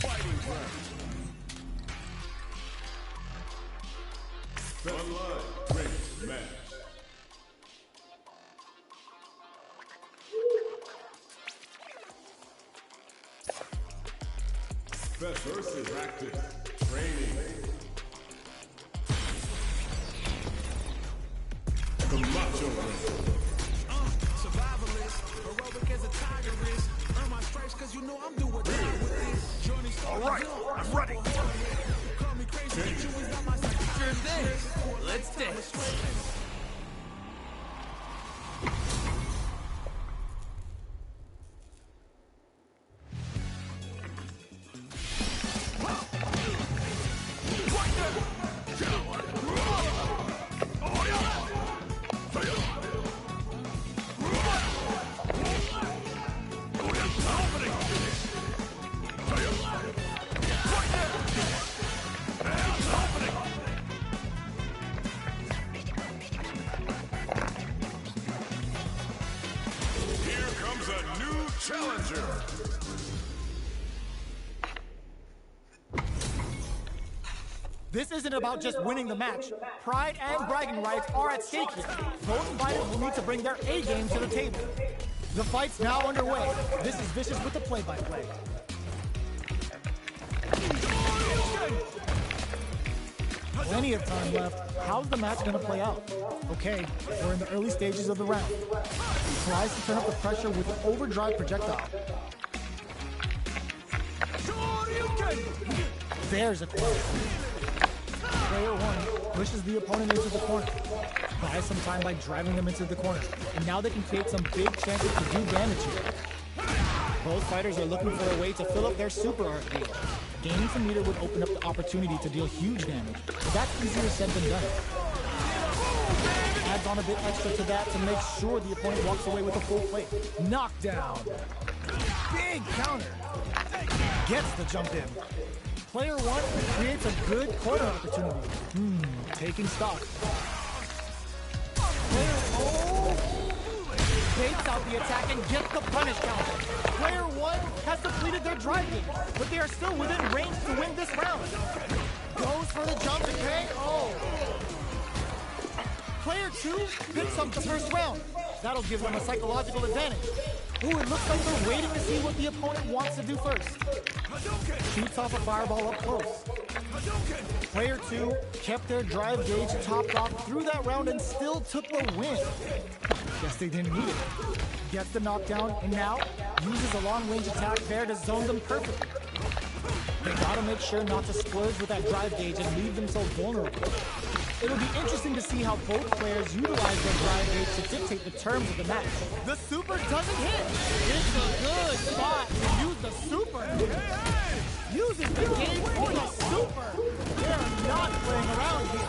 Fighting round. Online race match. Best versus active training. The macho survivalist, heroic as a tiger is. Earn my stripes cause you know I'm doing with this. Journey starts. Alright, I'm ready. Call me crazy, but you is not my psychiatrist. Sure thing. Let's dance. challenger. This isn't about just winning the match. Pride and bragging rights are at stake here. Both fighters will need to bring their A game to the table. The fight's now underway. This is Vicious with the play-by-play. Plenty of time left. How's the match gonna play out? Okay, we're in the early stages of the round. He tries to turn up the pressure with an overdrive projectile. There's a corner. Player one pushes the opponent into the corner. Buys some time by driving them into the corner. And now they can create some big chances to do damage here. Both fighters are looking for a way to fill up their super art deal. Gaining some meter would open up the opportunity to deal huge damage, but that's easier said than done. Adds on a bit extra to that to make sure the opponent walks away with a full plate. Knockdown. Big counter. Gets the jump in. Player one creates a good corner opportunity. Taking stock. Player baits out the attack and gets the punish counter. Player one has completed their drive game, but they are still within range to win this round. Goes for the jump and K. Player two picks up the first round. That'll give them a psychological advantage. Ooh, it looks like they're waiting to see what the opponent wants to do first. Shoots off a fireball up close. Player two kept their drive gauge topped off through that round and still took the win. Guess they didn't need it. Gets the knockdown and now uses a long-range attack there to zone them perfectly. They gotta make sure not to splurge with that drive gauge and leave them so vulnerable. It'll be interesting to see how both players utilize their drive gauge to dictate the terms of the match. The super doesn't hit. It's a good spot to use the super. Uses the gauge for the super. They're not playing around here.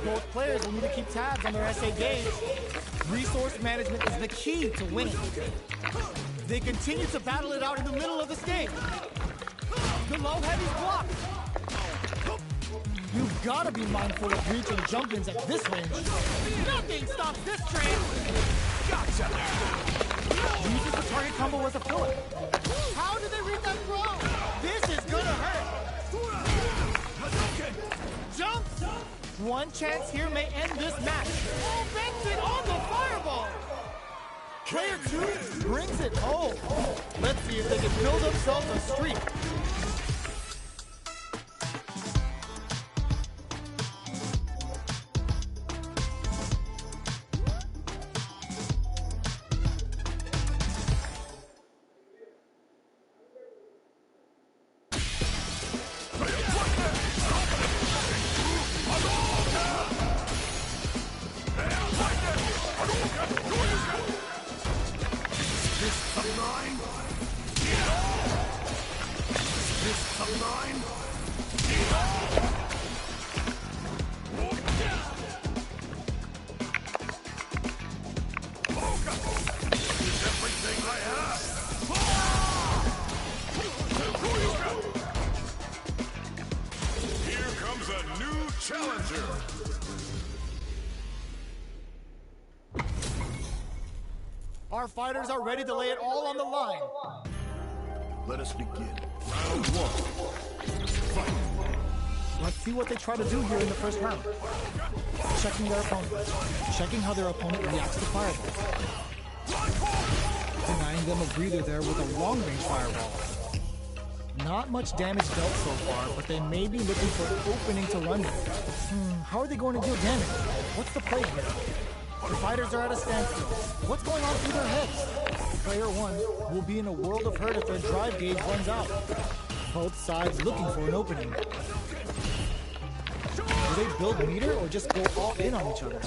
Both players will need to keep tabs on their SA gauge. Resource management is the key to winning. They continue to battle it out in the middle of the stage. The low heavy's blocked. You've got to be mindful of reach and jump-ins at this range. Nothing stops this train! Gotcha! Uses the target combo as a filler. How did they read that throw? This is gonna hurt! Jumps! One chance here may end this match. Oh, Benson on the fireball! Player two brings it home. Let's see if they can build themselves a streak. Our fighters are ready to lay it all on the line. Let us begin. Round one. Fight. Let's see what they try to do here in the first round. Checking their opponent. Checking how their opponent reacts to fireballs. Denying them a breather there with a long-range fireball. Not much damage dealt so far, but they may be looking for an opening to run with. How are they going to deal damage? What's the play here? The fighters are at a standstill. What's going on through their heads? Player 1 will be in a world of hurt if their drive gauge runs out. Both sides looking for an opening. Do they build meter or just go all in on each other?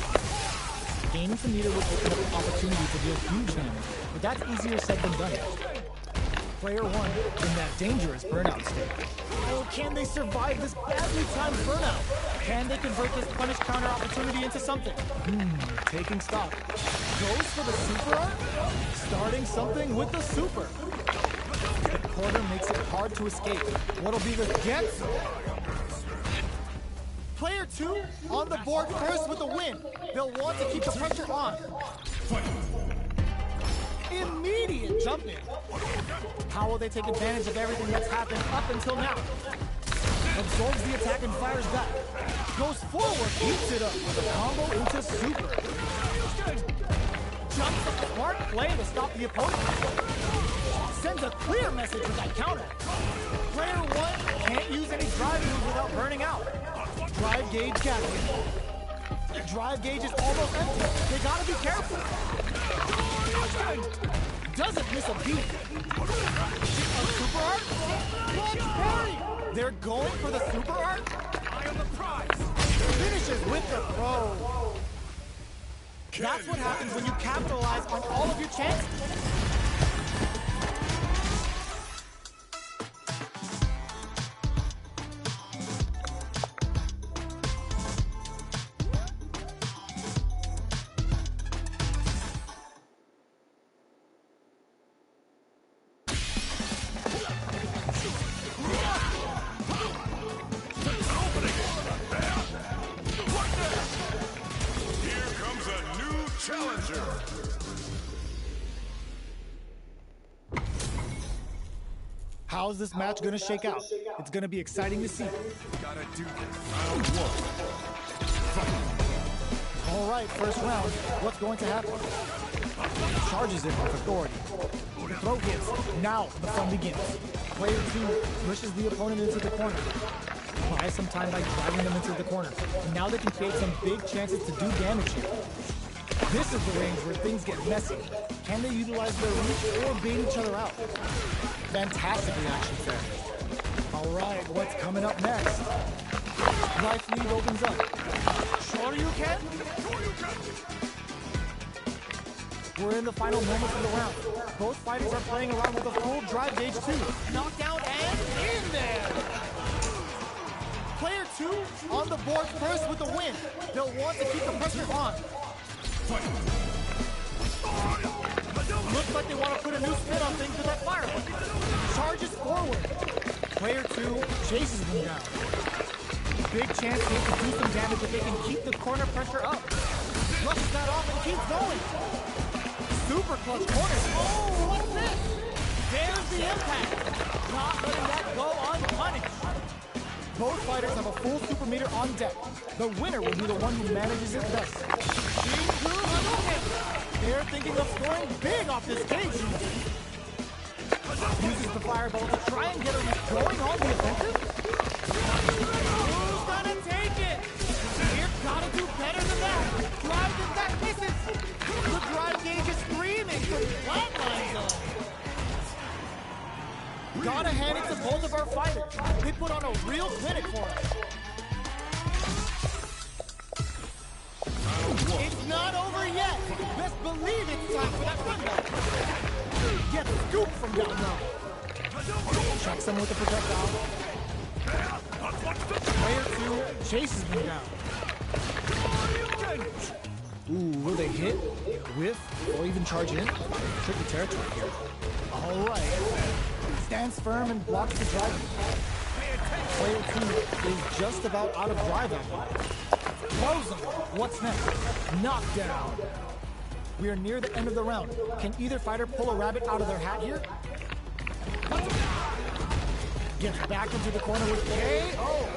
Gaining some meter will open up an opportunity to deal huge damage, but that's easier said than done. Player 1 in that dangerous burnout state. Oh, can they survive this badly timed burnout? Can they convert this punish counter opportunity into something? Taking stock. Goes for the super art? Starting something with the super. The corner makes it hard to escape. What'll be the gets? Player 2 on the board first with a win. They'll want to keep the pressure on. Immediate jump in. How will they take advantage of everything that's happened up until now? Absorbs the attack and fires back. Goes forward, heats it up with a combo into super. Jumps up the smart play to stop the opponent. Sends a clear message with that counter. Player 1 can't use any drive moves without burning out. Drive gauge gathering. Drive gauge is almost empty. They gotta be careful. Doesn't miss a beat. A super art? Launch parry! They're going for the super art? I am the prize! Finishes with the throw. That's what happens when you capitalize on all of your chances. How's this match gonna shake out? It's gonna be exciting to see. Gotta do this. Round one. All right, first round. What's going to happen? Charges in with authority. The throw hits. Now the fun begins. Player 2 pushes the opponent into the corner. Buys some time by driving them into the corner. And now they can create some big chances to do damage here. This is the range where things get messy. Can they utilize their reach or bait each other out? Fantastic reaction there. All right, what's coming up next? Life lead opens up. Shoryuken? We're in the final moments of the round. Both fighters are playing around with a full drive gauge too. Knockdown and in there! Player 2 on the board first with the win. They'll want to keep the pressure on. Looks like they want to put a new spin on things with that fireball. Charges forward. Player 2 chases them down. Big chance they can do some damage if they can keep the corner pressure up. Flushes that off and keeps going. Super clutch corner. Oh, what's this? There's the impact. Not letting that go unpunished. Both fighters have a full super meter on deck. The winner will be the one who manages it best. They're thinking of scoring big off this cage. Uses the fireball to try and get her going on the offensive. Who's gonna take it? You've gotta do better than that. Drive and that misses. The drive gauge is screaming for flatline zone. Gotta hand it to both of our fighters. They put on a real clinic for us. It's not over yet. Best believe it's time for that rundown. Get scooped from down low. Checks him with the projectile. Player 2 chases them down. Ooh, will they hit, whiff, or even charge in? Tricky territory here. All right. Stands firm and blocks the drive. Player 2 is just about out of drive ammo. Close him. What's next? Knockdown. We are near the end of the round. Can either fighter pull a rabbit out of their hat here? Gets back into the corner with KO.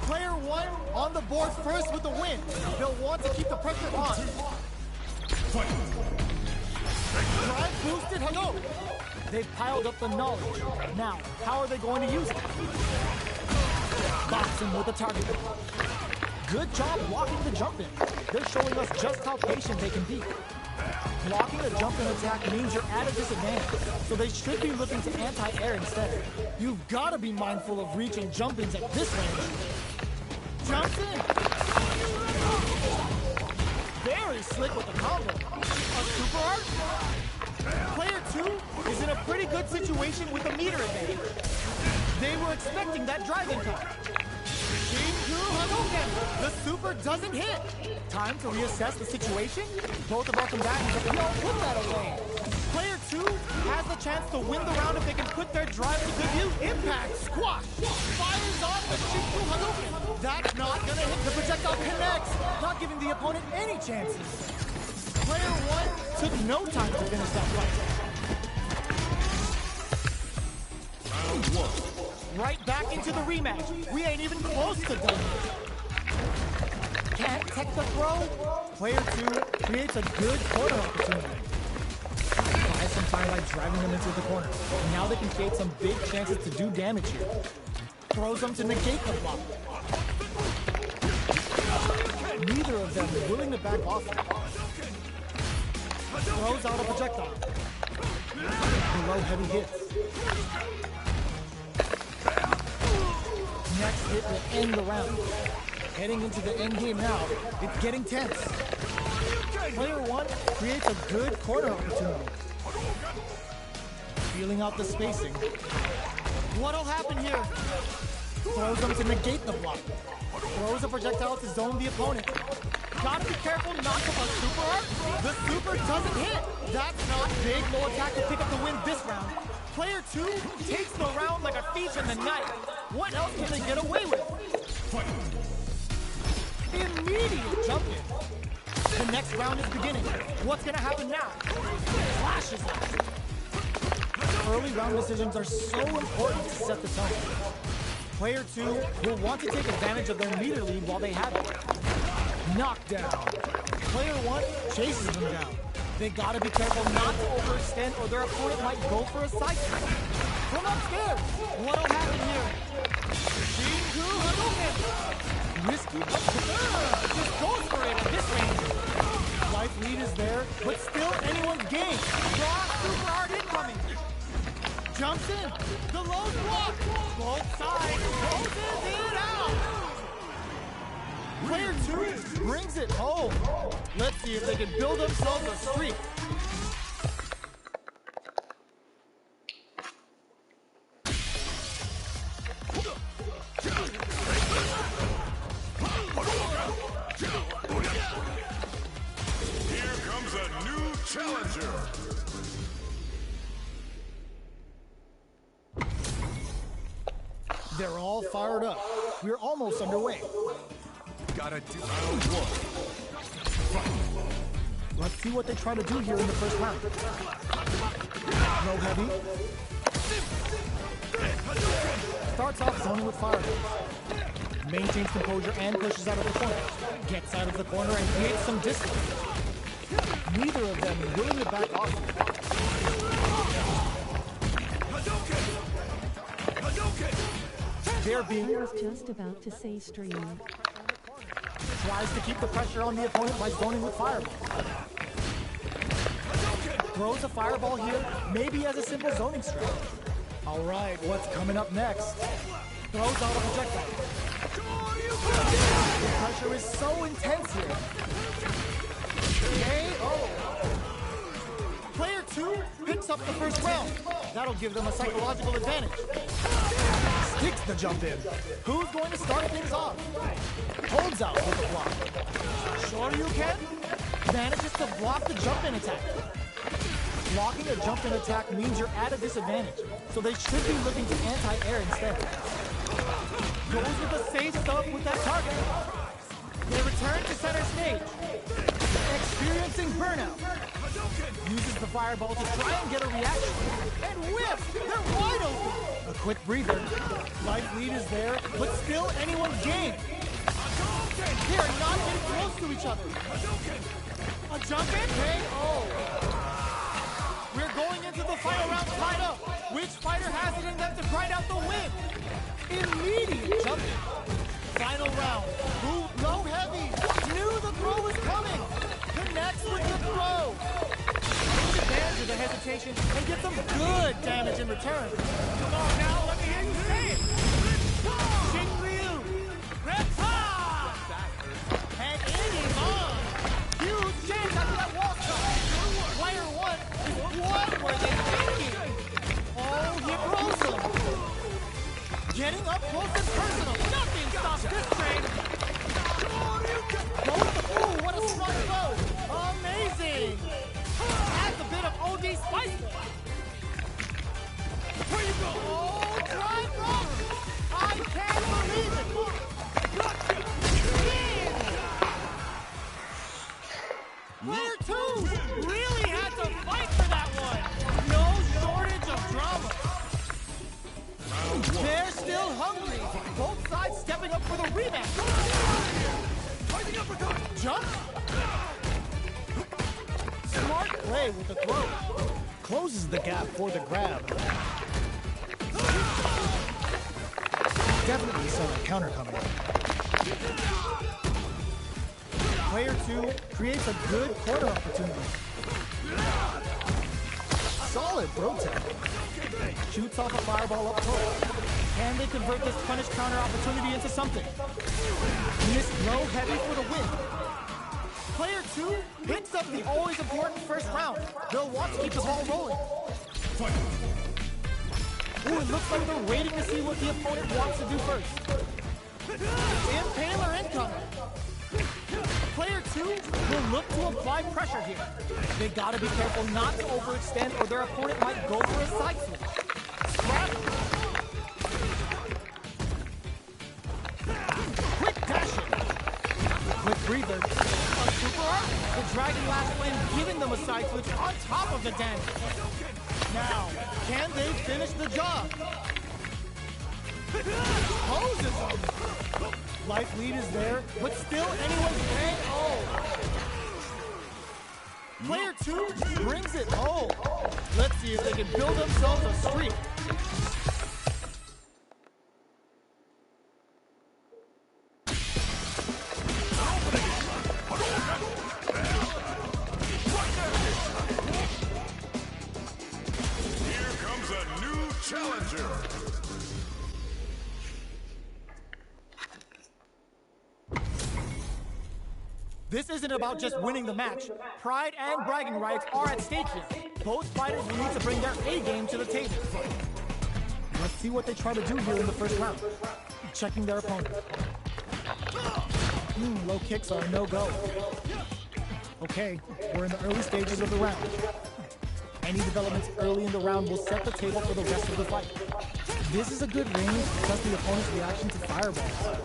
Player one on the board first with the win. They'll want to keep the pressure on. Drive boosted Hadouken. They've piled up the knowledge. Now, how are they going to use it? Box him with a target. Good job blocking the jump in. They're showing us just how patient they can be. Blocking a jump in attack means you're at a disadvantage, so they should be looking to anti-air instead. You've got to be mindful of reaching jump-ins at this range. Jumps in! Very slick with the combo. A super art? Player two is in a pretty good situation with a meter advantage. They were expecting that driving cut. The super doesn't hit. Time to reassess the situation. Both of our combatants don't put that away. Player two has the chance to win the round if they can put their drive to good use. Impact, squash, fires on the Shinku Hadouken. That's not gonna hit. The projectile connects, not giving the opponent any chances. Player one took no time to finish that fight. Round one. Right back into the rematch. We ain't even close to done yet. Can't tech the throw. Player two creates a good corner opportunity. Buys some time by driving them into the corner. Now they can create some big chances to do damage here. Throws them to negate the block. Neither of them is willing to back off. Throws out a projectile. Below heavy hits. Next hit will end the round. Heading into the end game now, it's getting tense. Player one creates a good corner opportunity. Feeling out the spacing. What'll happen here? Throws them to negate the block. Throws a projectile to zone the opponent. Gotta be careful not to a super art. The super doesn't hit. That's not big. No attack to pick up the win this round. Player two takes the round like a thief in the night. What else can they get away with? Immediate jump in. The next round is beginning. What's gonna happen now? Flashes out. Early round decisions are so important to set the tone. Player two will want to take advantage of their meter lead while they have it. Knockdown. Player one chases them down. They gotta be careful not to overextend or their opponent might go for a side kick. From upstairs, what'll happen here? Shinku Hadouken! Risky, just goes for it at this range. Life lead is there, but still anyone's game. Raw super hard incoming. Jumps in, the low block. Both sides, closes it out. Player two brings it home. Let's see if they can build themselves a streak. Here comes a new challenger. They're all fired up. We're almost underway. Gotta do round one. Let's see what they try to do here in the first round. No heavy. Starts off zoning with fireballs. Maintains composure and pushes out of the corner. Gets out of the corner and creates some distance. Neither of them is willing to back off. They're being... I was just about to say stream. Tries to keep the pressure on the opponent by zoning with fireball. Throws a fireball here, maybe as a simple zoning strategy. All right, what's coming up next? Throws out a projectile. The pressure is so intense here. KO. Player two picks up the first round. That'll give them a psychological advantage. Sticks the jump in. Who's going to start things off? Holds out with the block. Sure you can. Manages to block the jump in attack. Blocking a jump in attack means you're at a disadvantage, so they should be looking to anti-air instead. Goes with the safe stuff with that target. They return to center stage. Experiencing burnout. Uses the fireball to try and get a reaction. And whiffs! They're wide open! A quick breather. Life lead is there, but still anyone's game. They are not getting close to each other. A jump in? KO. We're going into the final round tied up. Which fighter has it in them to grind out the win? Immediate jump in. Final round. Who low heavy? Knew the throw was coming. Connects with the throw. Takes advantage of the hesitation and gets some good damage in return. Come on now, let me hear you say it. Xing Liu. Repta. And it is on. Huge chance after that wall shot. Player one is what were they thinking? Oh, he throws him. Getting up close and personal. Nothing stops this train. Ooh, what a smart throw. Amazing. Adds a bit of OD spice. Where you go? Oh, drive rock. I can't believe it. Player two really had to fight for that one. No shortage of drama. They're still hungry. Both sides stepping up for the rematch. Jump. Smart play with the throw. Closes the gap for the grab. Definitely saw that counter coming. Player two creates a good corner opportunity. Solid throw tech. Shoots off a fireball up close. Can they convert this punish counter opportunity into something? Missed low heavy for the win. Player two picks up the always important first round. They'll want to keep the ball rolling. Ooh, it looks like they're waiting to see what the opponent wants to do first. Impaler incoming. Player two will look to apply pressure here. They gotta be careful not to overextend or their opponent might go for a side switch. Scrap. Quick dashing. Quick breather. A super arc. The Dragon Lash Flame giving them a side switch on top of the damage. Now, can they finish the job? Poses them. Life lead is there, but still anyone's game. Oh. Player two brings it home. Let's see if they can build themselves a streak. Here comes a new challenger. This isn't about just winning the match. Pride and bragging rights are at stake here. Both fighters will need to bring their A game to the table. Let's see what they try to do here in the first round. Checking their opponent. Low kicks are a no-go. Okay, we're in the early stages of the round. Any developments early in the round will set the table for the rest of the fight. This is a good range to test the opponent's reaction to fireballs.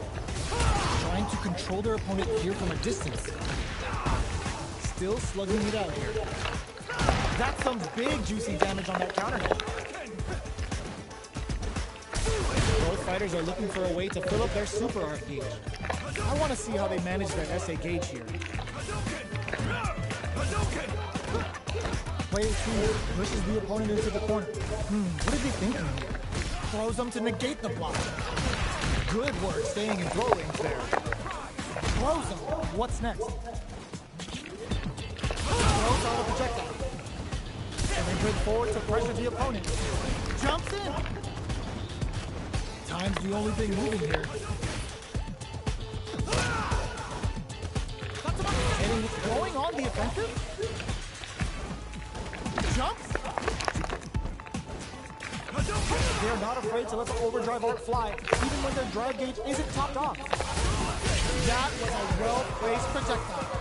Trying to control their opponent here from a distance. Still slugging it out here. That's some big juicy damage on that counter hit. Both fighters are looking for a way to fill up their super art gauge. I want to see how they manage their SA gauge here. Player two pushes the opponent into the corner. What is he thinking here? Throws them to negate the block. Good work staying in throw range there. Throws him. What's next? Throws out a projectile. And then brings forward to pressure the opponent. Jumps in. Time's the only thing moving here. And it's going on the offensive. Jumps. They're not afraid to let the overdrive arc fly, even when their drive gauge isn't topped off. That was a well-placed projectile.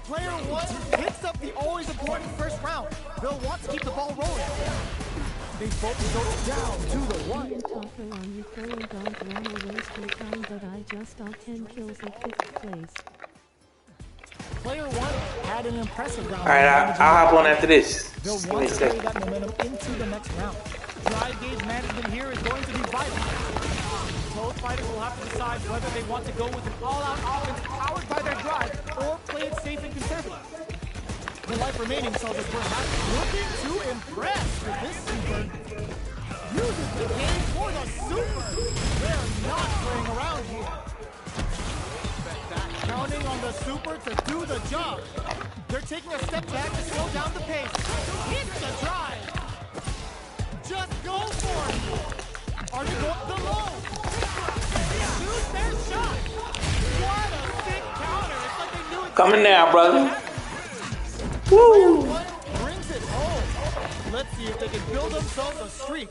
Player one picks up the always important first round. They'll want to keep the ball rolling. They both go down to the one. Taco on you fellow don't wanna waste your time, but I just got 10 kills at 5th place. Player one had an impressive round. Alright, I'll hop on after this. They'll Just give me want a to carry second. that momentum into the next round. Drive gauge management here is going to be vital. Both fighters will have to decide whether they want to go with an all-out offense powered by their drive or play it safe and conservative. The life remaining tells us perhaps looking to impress with this super. Uses the game for the super. They're not playing around here. Counting on the super to do the job. They're taking a step back to slow down the pace. Hit the drive. Just go for it. Are they going the low? Shoot their shot. What a sick counter. It's like they knew it. Coming now, brother. Woo! Brings it home. Let's see if they can build themselves a streak.